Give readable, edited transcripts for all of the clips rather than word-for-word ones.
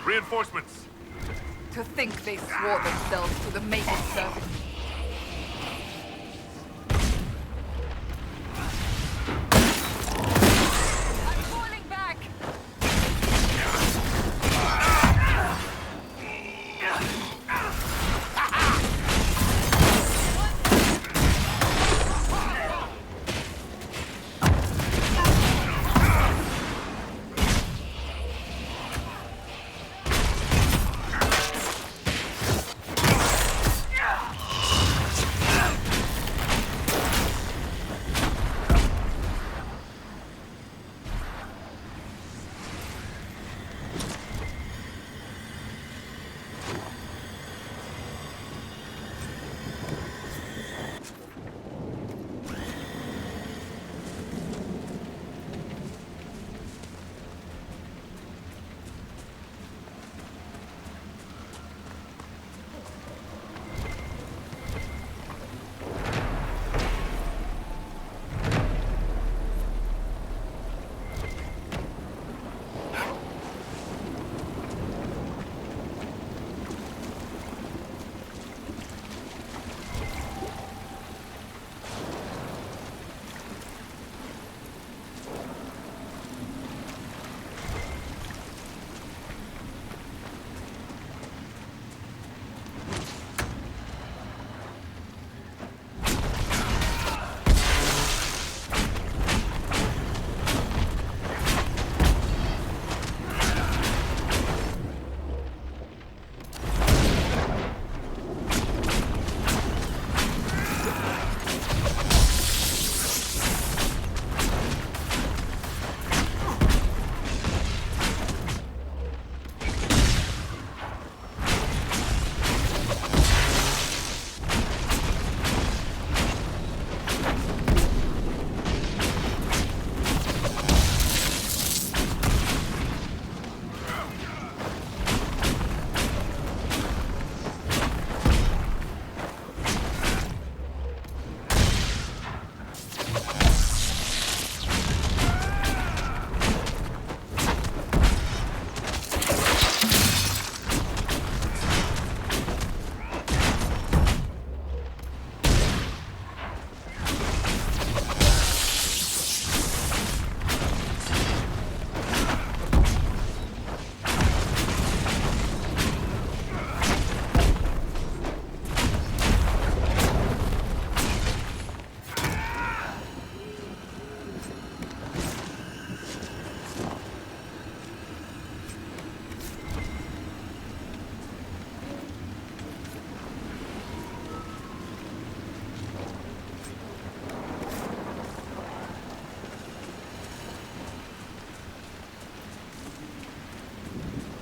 Reinforcements! To think they swore themselves to the Mage's service. I'm falling back!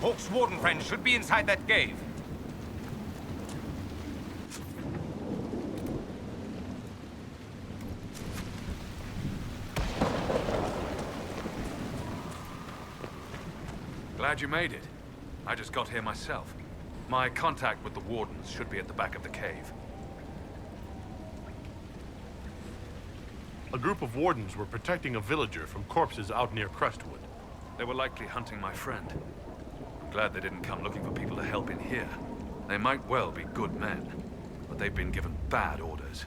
Hawk's warden friend should be inside that cave. Glad you made it. I just got here myself. My contact with the wardens should be at the back of the cave. A group of wardens were protecting a villager from corpses out near Crestwood. They were likely hunting my friend. Glad they didn't come looking for people to help in here. They might well be good men, but they've been given bad orders.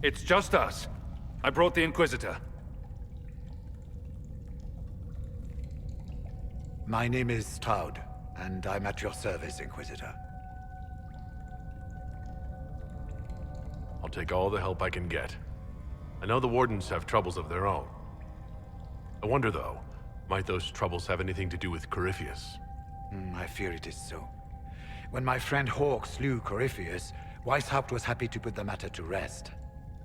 It's just us. I brought the Inquisitor. My name is Toud, and I'm at your service, Inquisitor. I'll take all the help I can get. I know the Wardens have troubles of their own. I wonder, though, might those troubles have anything to do with Corypheus? I fear it is so. When my friend Hawk slew Corypheus, Weishaupt was happy to put the matter to rest.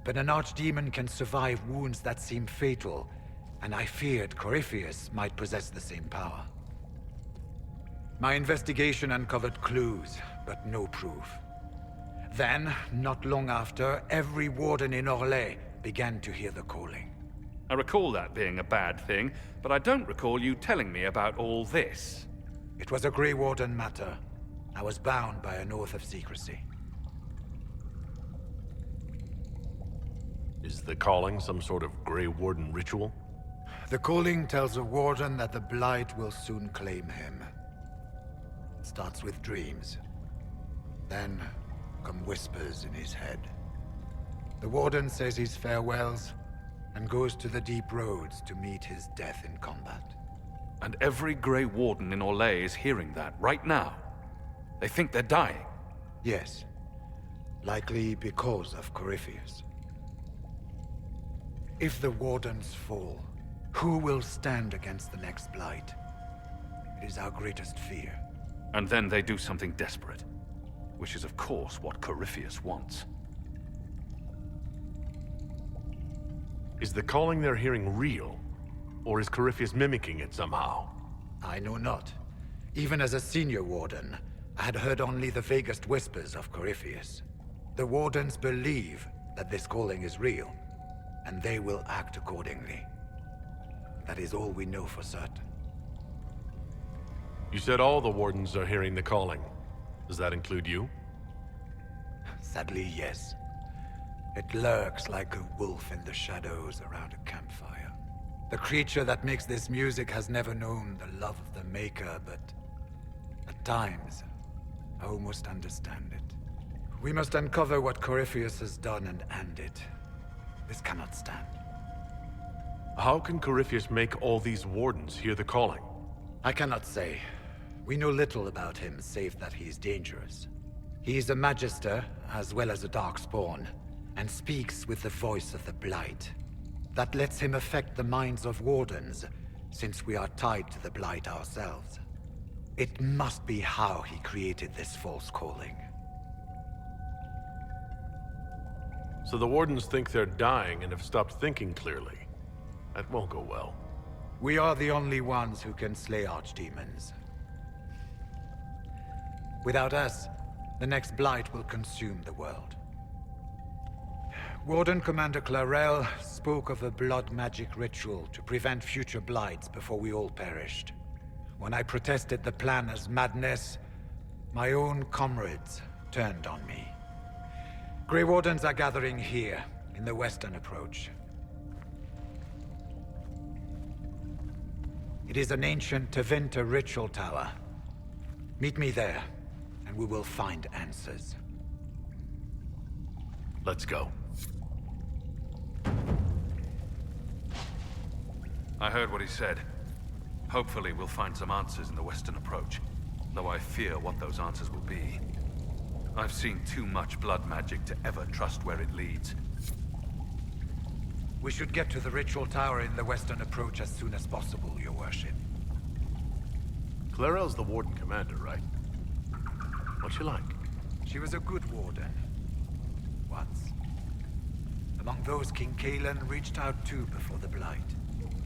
But an archdemon can survive wounds that seem fatal, and I feared Corypheus might possess the same power. My investigation uncovered clues, but no proof. Then, not long after, every warden in Orlais began to hear the calling. I recall that being a bad thing, but I don't recall you telling me about all this. It was a Grey Warden matter. I was bound by an oath of secrecy. Is the calling some sort of Grey Warden ritual? The calling tells a warden that the Blight will soon claim him. It starts with dreams. Then come whispers in his head. The warden says his farewells and goes to the deep roads to meet his death in combat. And every Grey Warden in Orlais is hearing that right now. They think they're dying. Yes. Likely because of Corypheus. If the Wardens fall, who will stand against the next Blight? It is our greatest fear. And then they do something desperate. Which is of course what Corypheus wants. Is the calling they're hearing real? Or is Corypheus mimicking it somehow? I know not. Even as a senior Warden, I had heard only the vaguest whispers of Corypheus. The Wardens believe that this calling is real, and they will act accordingly. That is all we know for certain. You said all the Wardens are hearing the calling. Does that include you? Sadly, yes. It lurks like a wolf in the shadows around a campfire. The creature that makes this music has never known the love of the Maker, but at times, I almost understand it. We must uncover what Corypheus has done and end it. This cannot stand. How can Corypheus make all these Wardens hear the calling? I cannot say. We know little about him, save that he is dangerous. He is a Magister, as well as a Darkspawn, and speaks with the voice of the Blight. That lets him affect the minds of Wardens, since we are tied to the Blight ourselves. It must be how he created this false calling. So the Wardens think they're dying and have stopped thinking clearly. That won't go well. We are the only ones who can slay archdemons. Without us, the next Blight will consume the world. Warden Commander Clarel spoke of a blood magic ritual to prevent future Blights before we all perished. When I protested the plan as madness, my own comrades turned on me. Grey Wardens are gathering here, in the western approach. It is an ancient Tevinter ritual tower. Meet me there, and we will find answers. Let's go. I heard what he said. Hopefully we'll find some answers in the western approach, though I fear what those answers will be. I've seen too much blood magic to ever trust where it leads. We should get to the ritual tower in the western approach as soon as possible, Your Worship. Clarel's the Warden Commander, right? What's she like? She was a good warden. Once. Among those King Cullen reached out to before the Blight.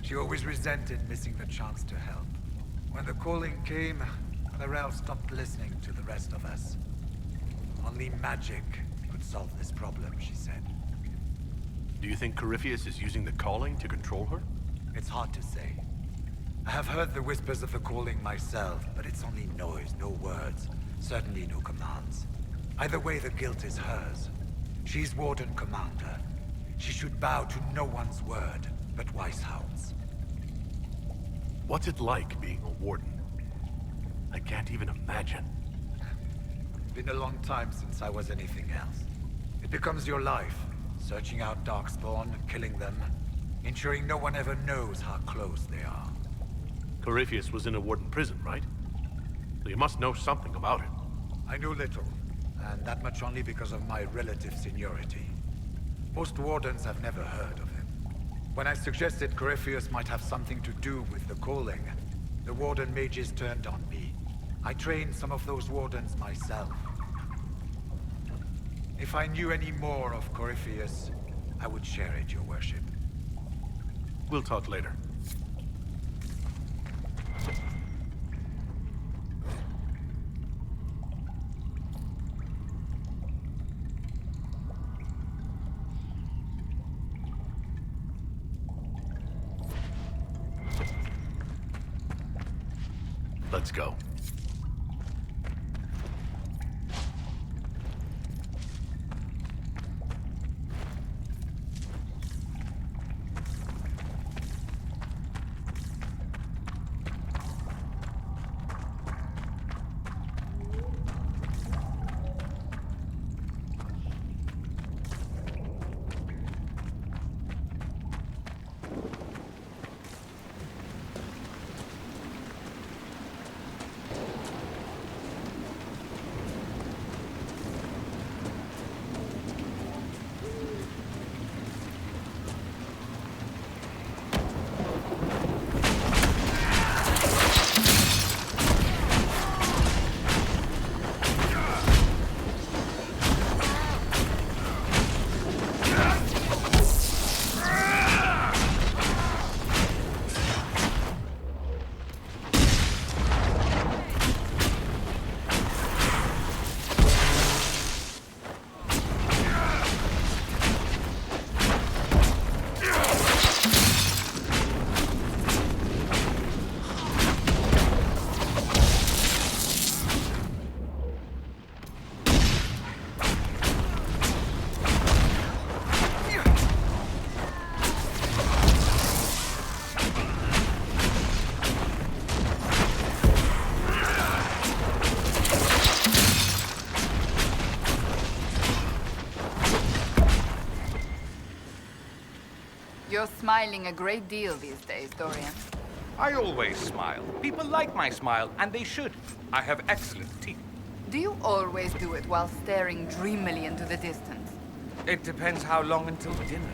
She always resented missing the chance to help. When the calling came, Clarel stopped listening to the rest of us. Only magic could solve this problem, she said. Do you think Corypheus is using the calling to control her? It's hard to say. I have heard the whispers of the calling myself, but it's only noise, no words. Certainly no commands. Either way, the guilt is hers. She's Warden Commander. She should bow to no one's word, but Weishaupt's. What's it like being a Warden? I can't even imagine. Been a long time since I was anything else. It becomes your life, searching out Darkspawn, killing them, ensuring no one ever knows how close they are. Corypheus was in a Warden prison, right? So you must know something about him. I know little, and that much only because of my relative seniority. Most Wardens have never heard of him. When I suggested Corypheus might have something to do with the calling, the Warden mages turned on me. I trained some of those Wardens myself. If I knew any more of Corypheus, I would share it, your worship. We'll talk later. Let's go. You're smiling a great deal these days, Dorian. I always smile. People like my smile, and they should. I have excellent teeth. Do you always do it while staring dreamily into the distance? It depends how long until dinner.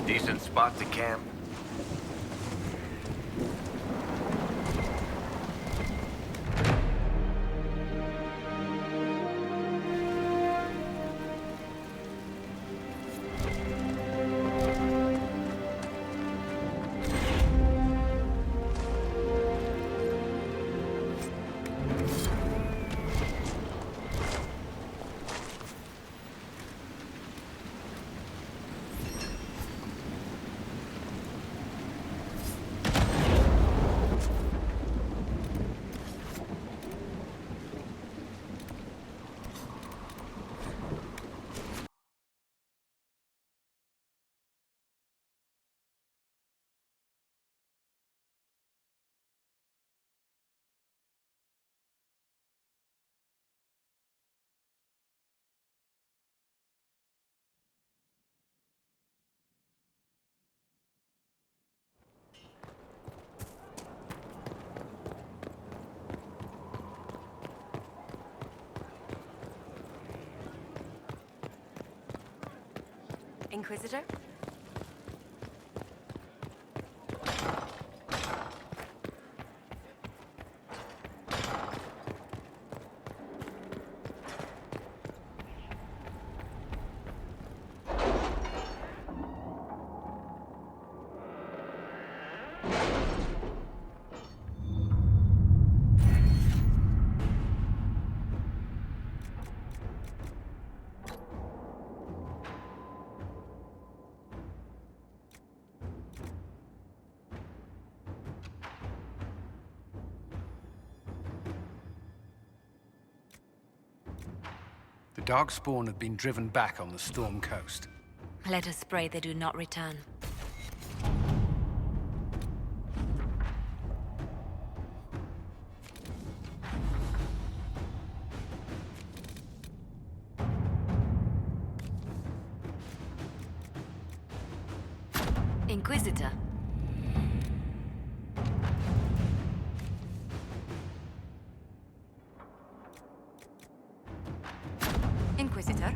Decent spot to camp. Inquisitor? The Darkspawn have been driven back on the Storm Coast. Let us pray they do not return. Inquisitor. Inquisitor?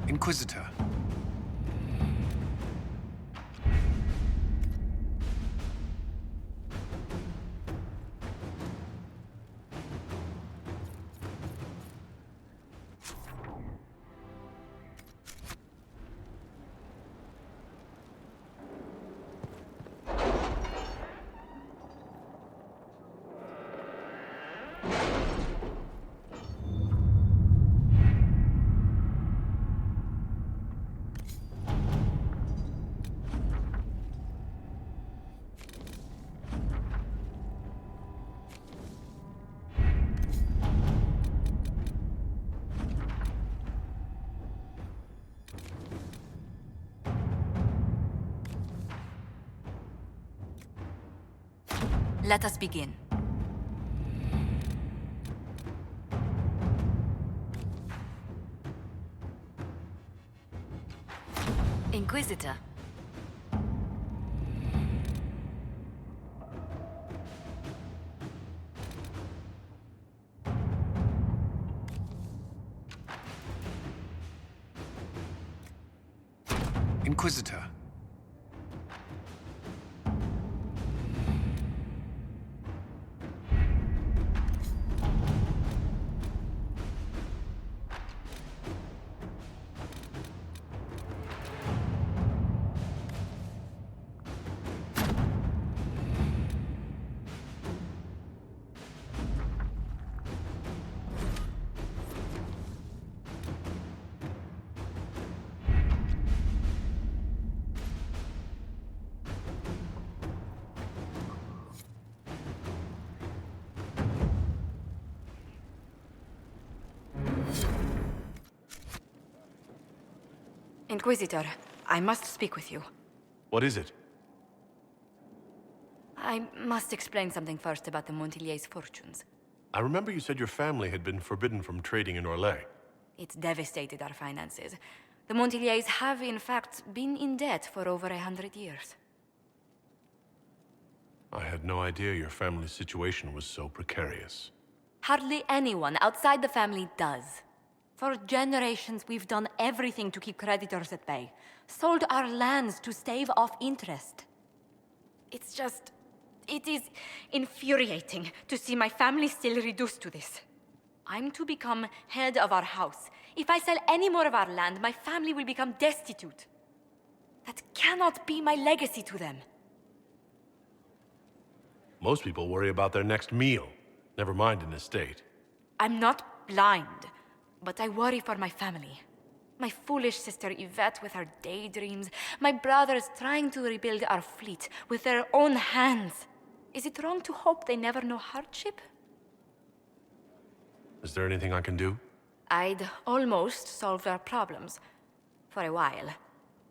Inquisitor. Let us begin. Inquisitor. Inquisitor. Inquisitor, I must speak with you. What is it? I must explain something first about the Montilier's fortunes. I remember you said your family had been forbidden from trading in Orlais. It's devastated our finances. The Montilier's have, in fact, been in debt for over 100 years. I had no idea your family's situation was so precarious. Hardly anyone outside the family does. For generations, we've done everything to keep creditors at bay. Sold our lands to stave off interest. It is infuriating to see my family still reduced to this. I'm to become head of our house. If I sell any more of our land, my family will become destitute. That cannot be my legacy to them. Most people worry about their next meal, never mind an estate. I'm not blind, but I worry for my family. My foolish sister Yvette with her daydreams. My brothers trying to rebuild our fleet with their own hands. Is it wrong to hope they never know hardship? Is there anything I can do? I'd almost solved our problems. For a while.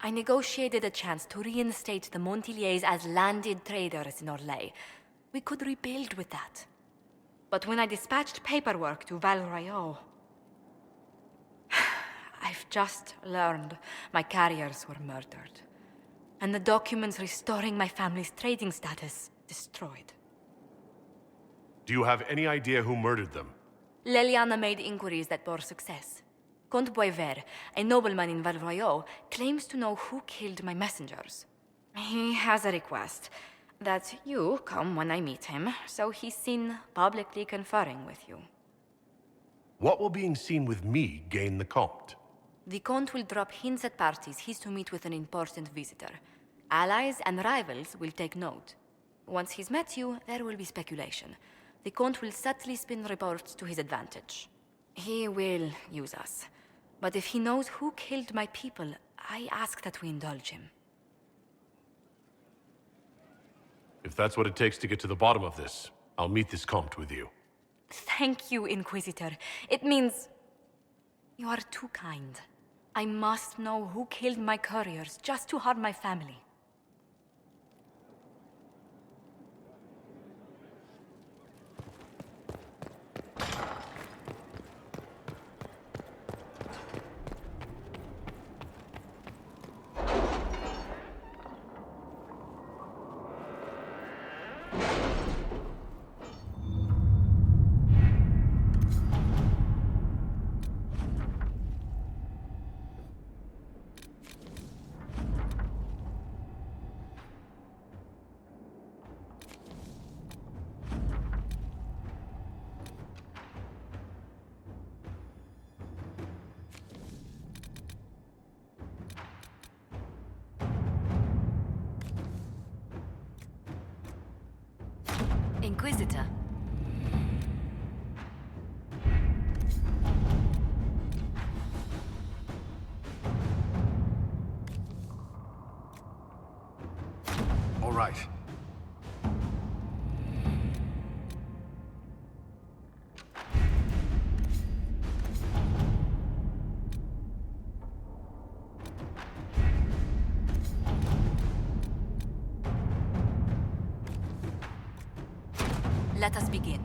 I negotiated a chance to reinstate the Montiliers as landed traders in Orlais. We could rebuild with that. But when I dispatched paperwork to Val Royeaux, I've just learned my carriers were murdered. And the documents restoring my family's trading status destroyed. Do you have any idea who murdered them? Leliana made inquiries that bore success. Comte Boisvert, a nobleman in Val Royeaux, claims to know who killed my messengers. He has a request that you come when I meet him, so he's seen publicly conferring with you. What will being seen with me gain the Comte? The Comte will drop hints at parties he's to meet with an important visitor. Allies and rivals will take note. Once he's met you, there will be speculation. The Comte will subtly spin reports to his advantage. He will use us. But if he knows who killed my people, I ask that we indulge him. If that's what it takes to get to the bottom of this, I'll meet this Comte with you. Thank you, Inquisitor. It means You are too kind. I must know who killed my couriers just to harm my family. Inquisitor. All right. Let us begin.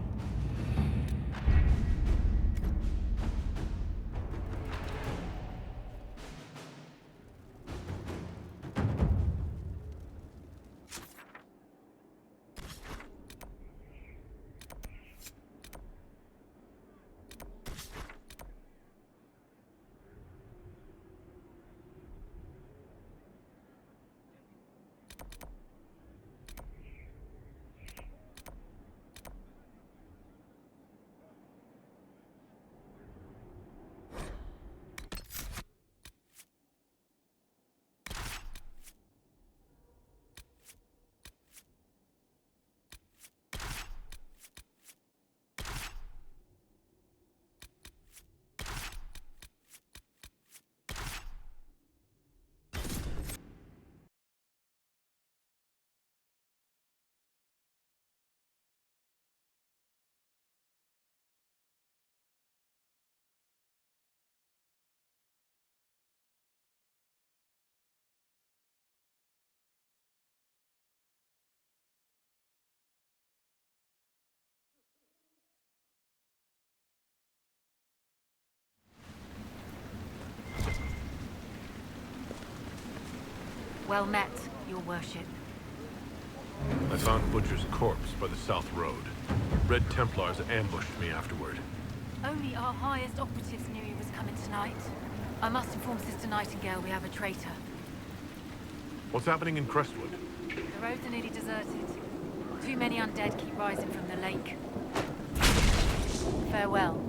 Well met, your worship. I found Butcher's corpse by the South Road. Red Templars ambushed me afterward. Only our highest operatives knew he was coming tonight. I must inform Sister Nightingale we have a traitor. What's happening in Crestwood? The roads are nearly deserted. Too many undead keep rising from the lake. Farewell.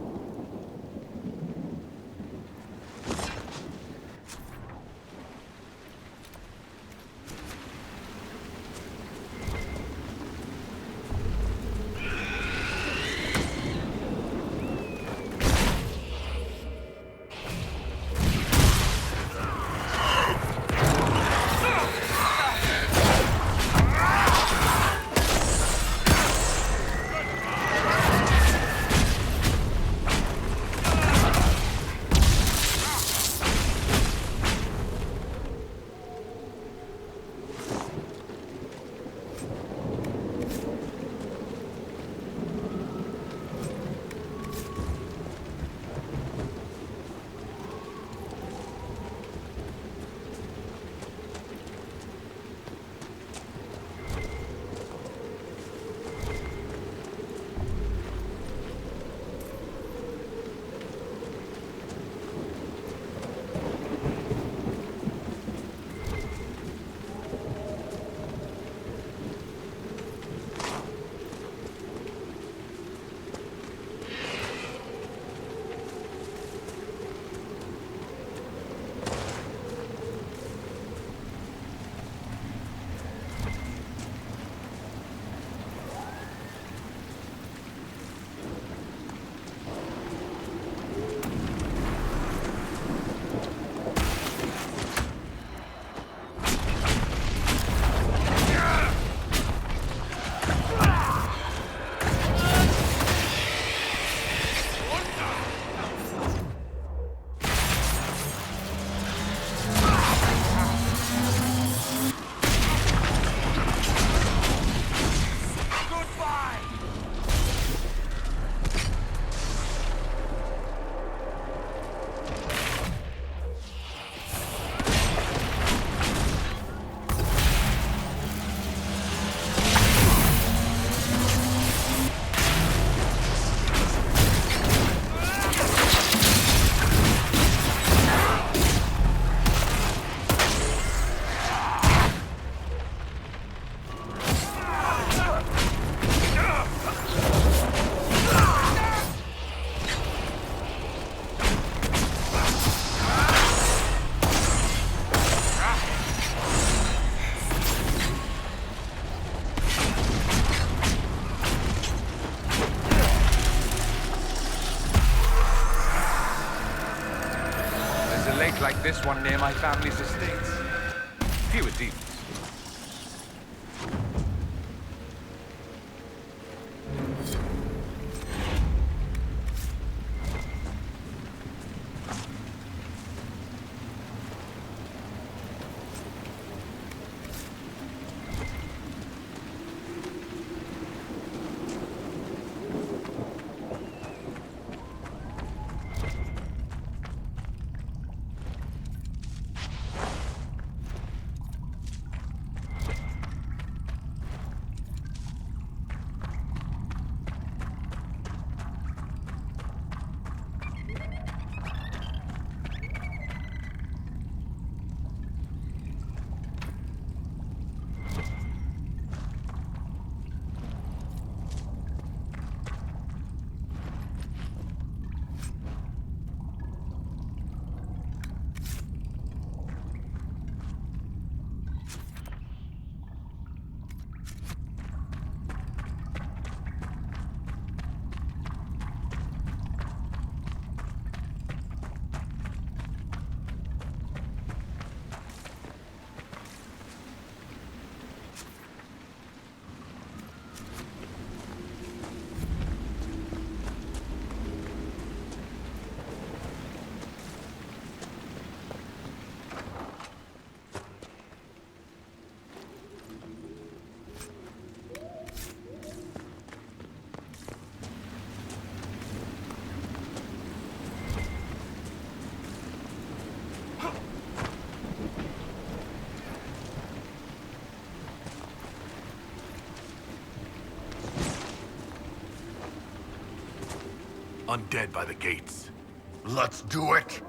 like this one near my family's estates. Fewer demons. Undead by the gates. Let's do it!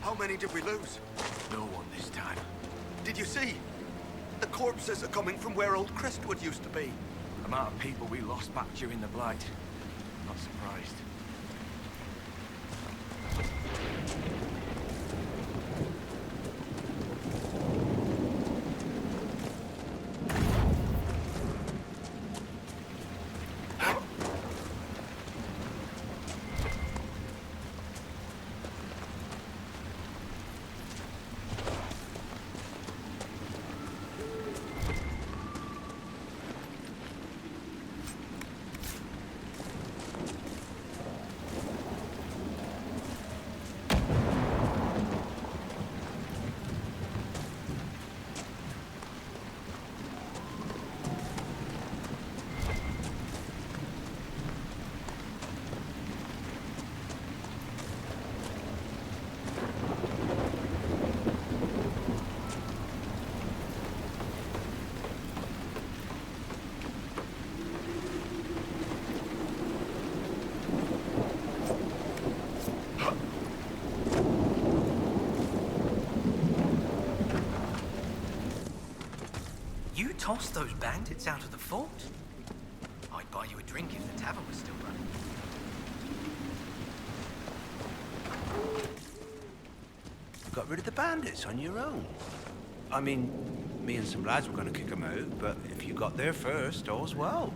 How many did we lose? No one this time. Did you see? The corpses are coming from where old Crestwood used to be. The amount of people we lost back during the Blight. Not surprised. You tossed those bandits out of the fort? I'd buy you a drink if the tavern was still running. Got rid of the bandits on your own. I mean, me and some lads were going to kick them out, but if you got there first, all's well.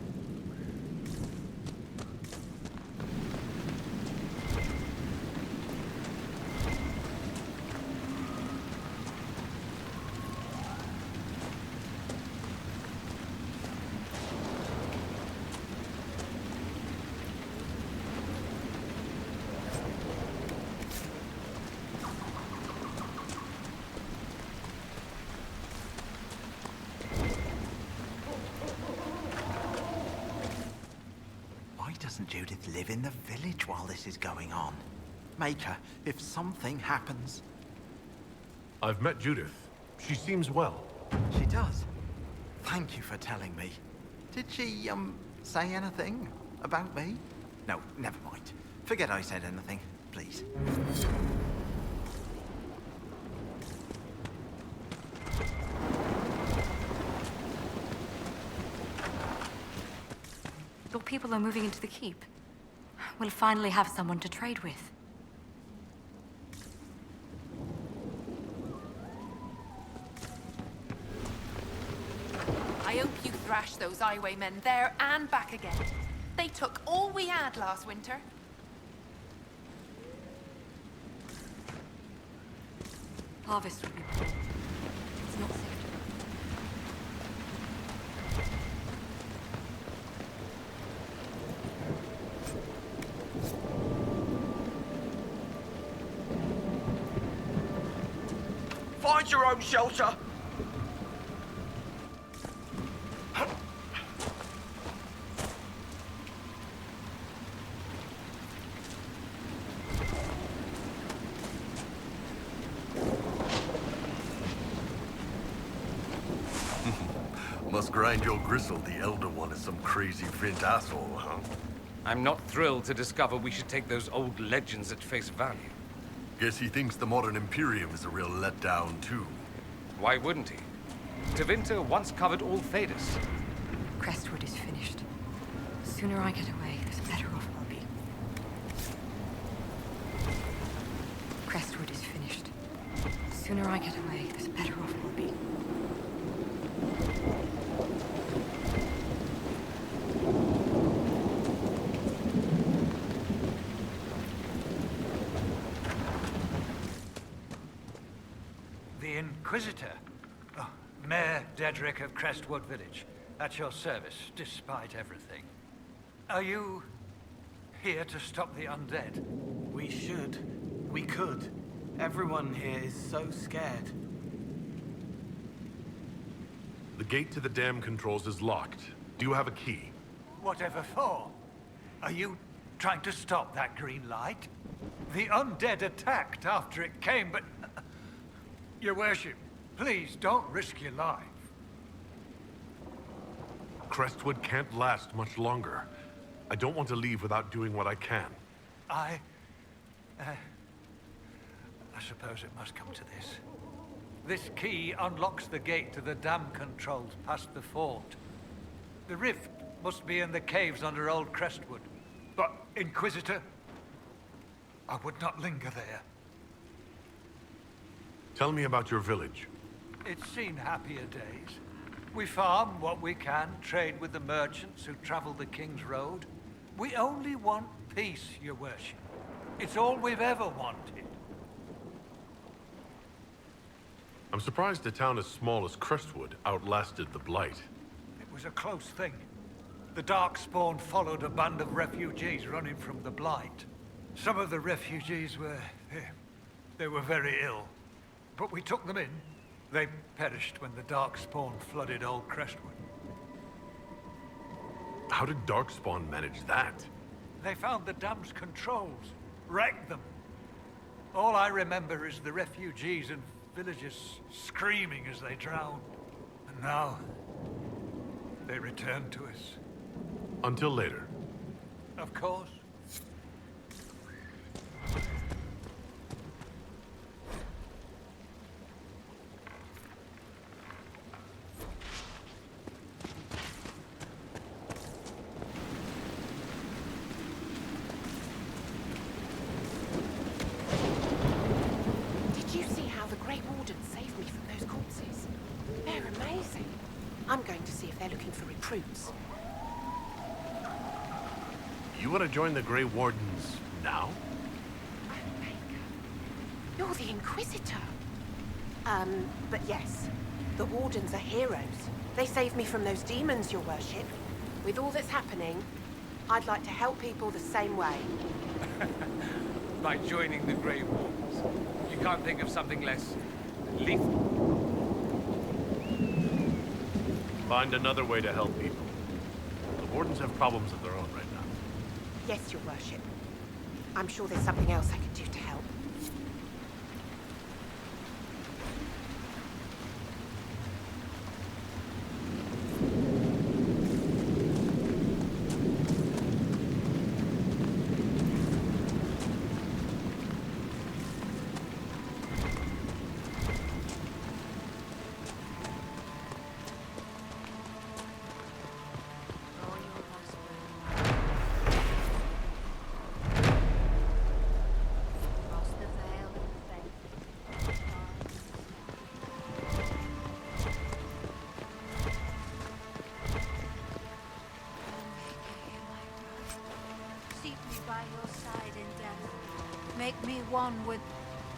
Doesn't Judith live in the village while this is going on? Make her, if something happens. I've met Judith. She seems well. She does. Thank you for telling me. Did she, say anything about me? No, never mind. Forget I said anything, please. people are moving into the keep. We'll finally have someone to trade with. I hope you thrash those highwaymen there and back again. They took all we had last winter. Harvest will be poor. It's not safe to go. Find your own shelter! Must grind your gristle, the Elder One is some crazy Vint asshole, huh? I'm not thrilled to discover we should take those old legends at face value. Guess he thinks the modern Imperium is a real letdown, too. Why wouldn't he? Tevinter once covered all Thedas. Crestwood is finished. The sooner I get away, the better off I'll be. Crestwood is finished. The sooner I get away, the better off I'll be. The Inquisitor? Oh, Mayor Dedrick of Crestwood Village. At your service, despite everything. Are you here to stop the undead? We should. We could. Everyone here is so scared. The gate to the dam controls is locked. Do you have a key? Whatever for? Are you trying to stop that green light? The undead attacked after it came, but... Your worship, please don't risk your life. Crestwood can't last much longer. I don't want to leave without doing what I can. I suppose it must come to this. This key unlocks the gate to the dam controls past the fort. The rift must be in the caves under Old Crestwood. But, Inquisitor, I would not linger there. Tell me about your village. It's seen happier days. We farm what we can, trade with the merchants who travel the King's Road. We only want peace, your worship. It's all we've ever wanted. I'm surprised a town as small as Crestwood outlasted the Blight. It was a close thing. The Darkspawn followed a band of refugees running from the Blight. Some of the refugees were... they were very ill. But we took them in. They perished when the Darkspawn flooded Old Crestwood. How did Darkspawn manage that? They found the dam's controls, wrecked them. All I remember is the refugees and villagers screaming as they drowned. And now, they return to us. Until later. Of course. Recruits. You want to join the Grey Wardens now? You're the Inquisitor. But yes, the Wardens are heroes. They saved me from those demons, your worship. With all that's happening, I'd like to help people the same way. By joining the Grey Wardens. You can't think of something less lethal? Find another way to help people. The Wardens have problems of their own right now. Yes, your worship. I'm sure there's something else I could do to help. by your side in death. Make me one with...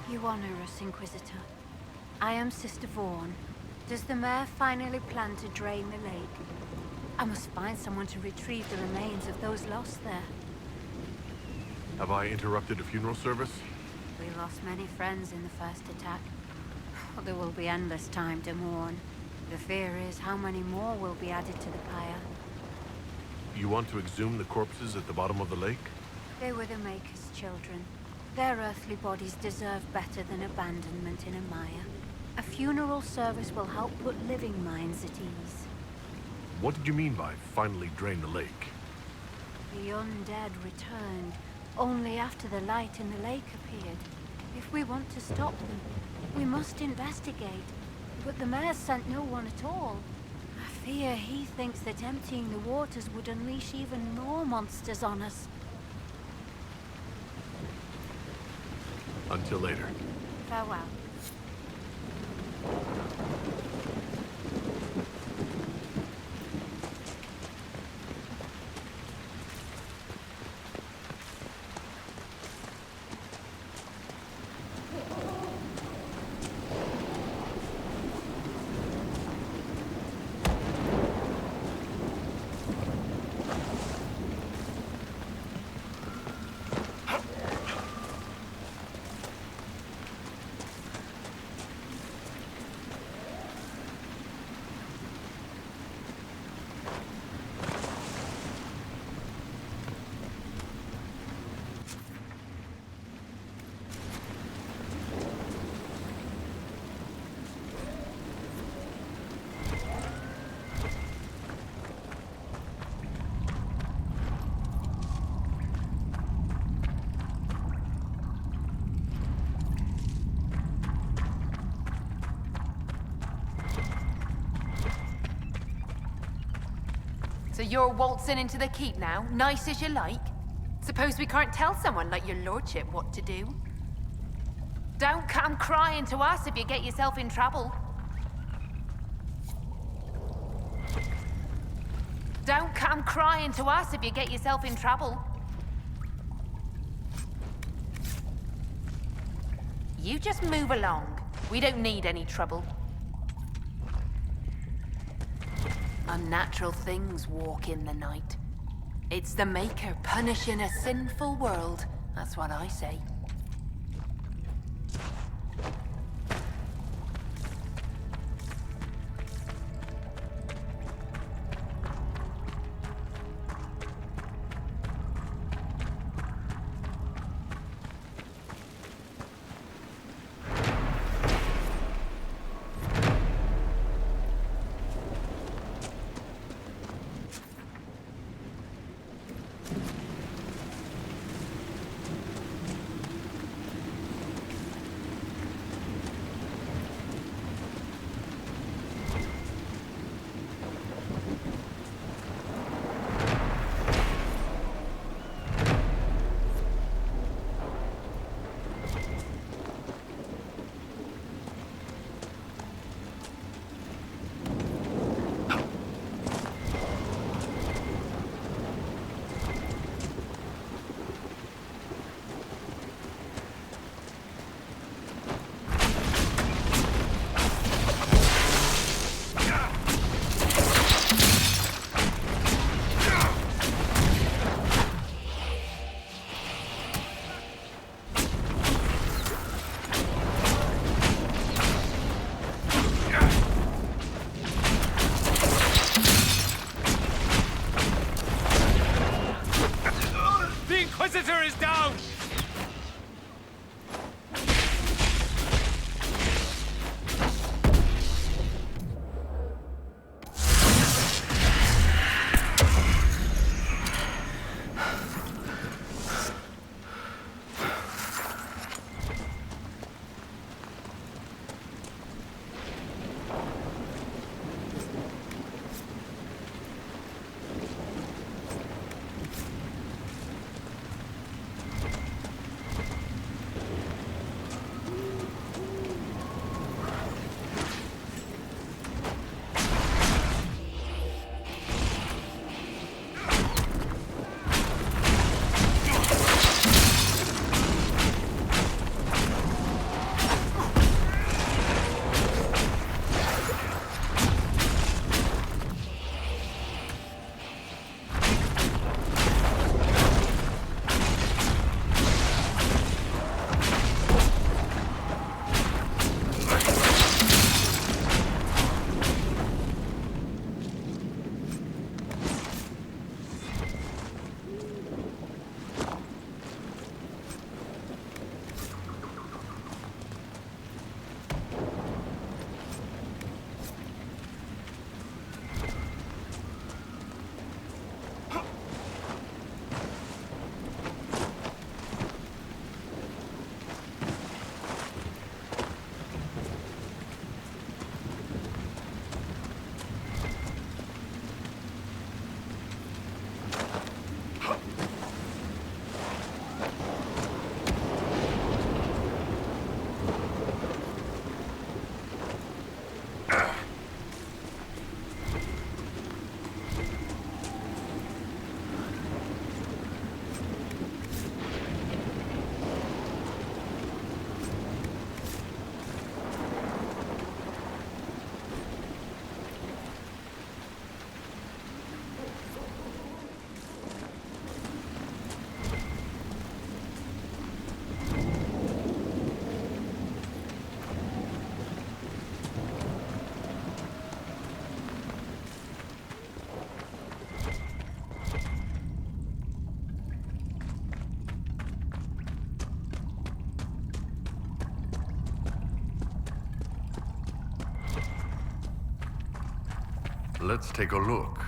You honor us, Inquisitor. I am Sister Vaughn. Does the mayor finally plan to drain the lake? I must find someone to retrieve the remains of those lost there. Have I interrupted a funeral service? We lost many friends in the first attack. There will be endless time to mourn. The fear is how many more will be added to the pyre. You want to exhume the corpses at the bottom of the lake? They were the Maker's children. Their earthly bodies deserve better than abandonment in a mire. A funeral service will help put living minds at ease. What did you mean by finally drain the lake? The undead returned only after the light in the lake appeared. If we want to stop them, we must investigate. But the mayor sent no one at all. I fear he thinks that emptying the waters would unleash even more monsters on us. Until later. Farewell. So you're waltzing into the keep now, nice as you like? Suppose we can't tell someone like your lordship what to do? Don't come crying to us if you get yourself in trouble. Don't come crying to us if you get yourself in trouble. You just move along. We don't need any trouble. Unnatural things walk in the night. It's the Maker punishing a sinful world. That's what I say. Inquisitor is down! Let's take a look.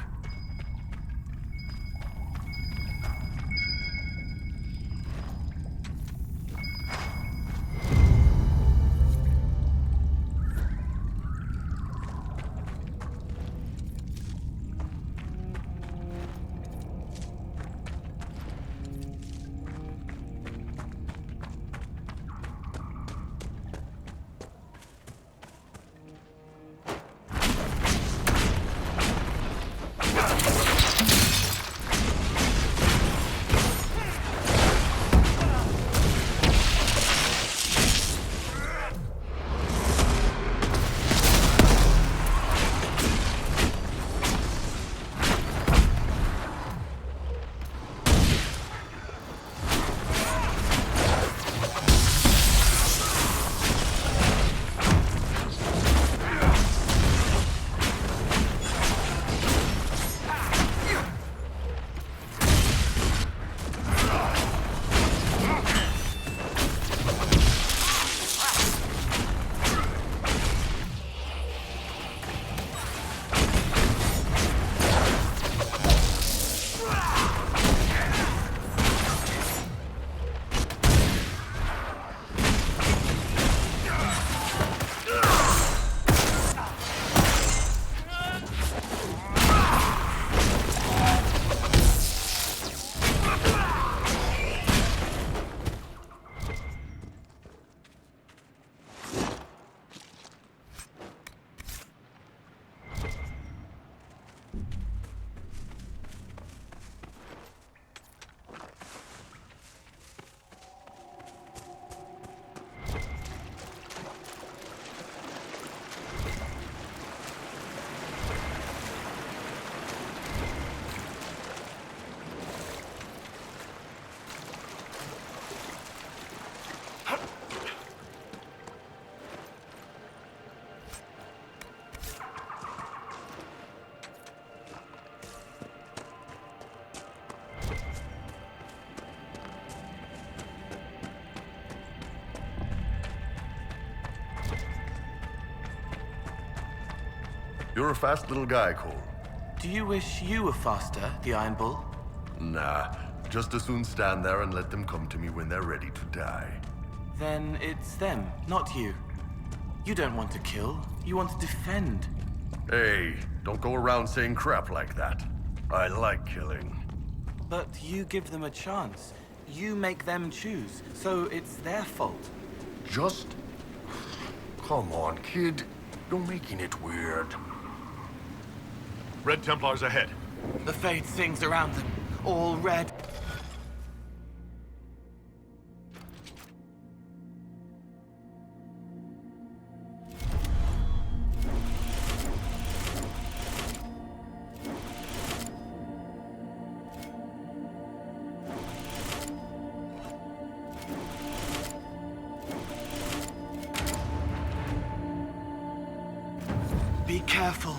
You're a fast little guy, Cole. Do you wish you were faster, the Iron Bull? Nah, just as soon stand there and let them come to me when they're ready to die. Then it's them, not you. You don't want to kill, you want to defend. Hey, don't go around saying crap like that. I like killing. But you give them a chance. You make them choose, so it's their fault. Just... Come on, kid. You're making it weird. Red Templars ahead. The fade sings around them, all red. Be careful.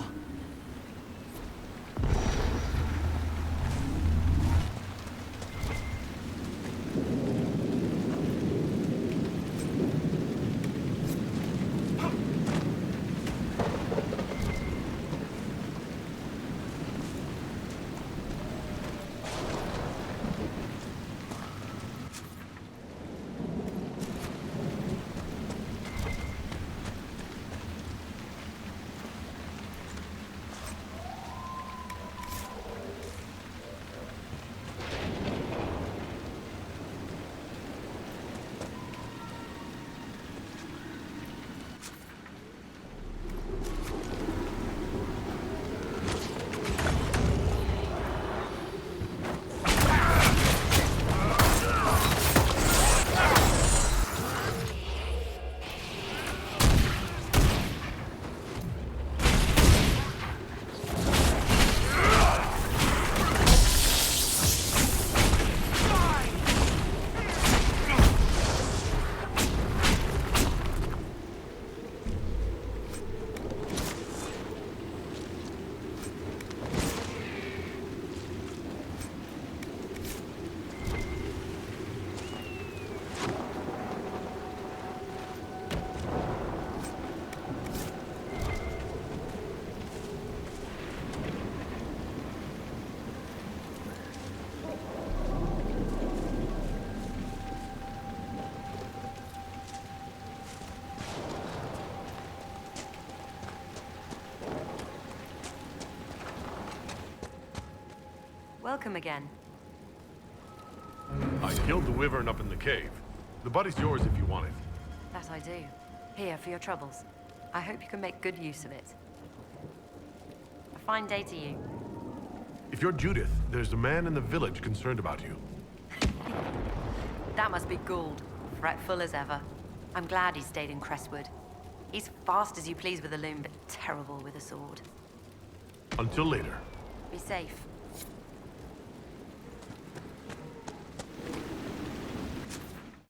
Welcome again. I killed the wyvern up in the cave. The body's yours if you want it. That I do. Here, for your troubles. I hope you can make good use of it. A fine day to you. If you're Judith, there's a man in the village concerned about you. That must be Gould. Fretful as ever. I'm glad he stayed in Crestwood. He's fast as you please with a loom, but terrible with a sword. Until later. Be safe.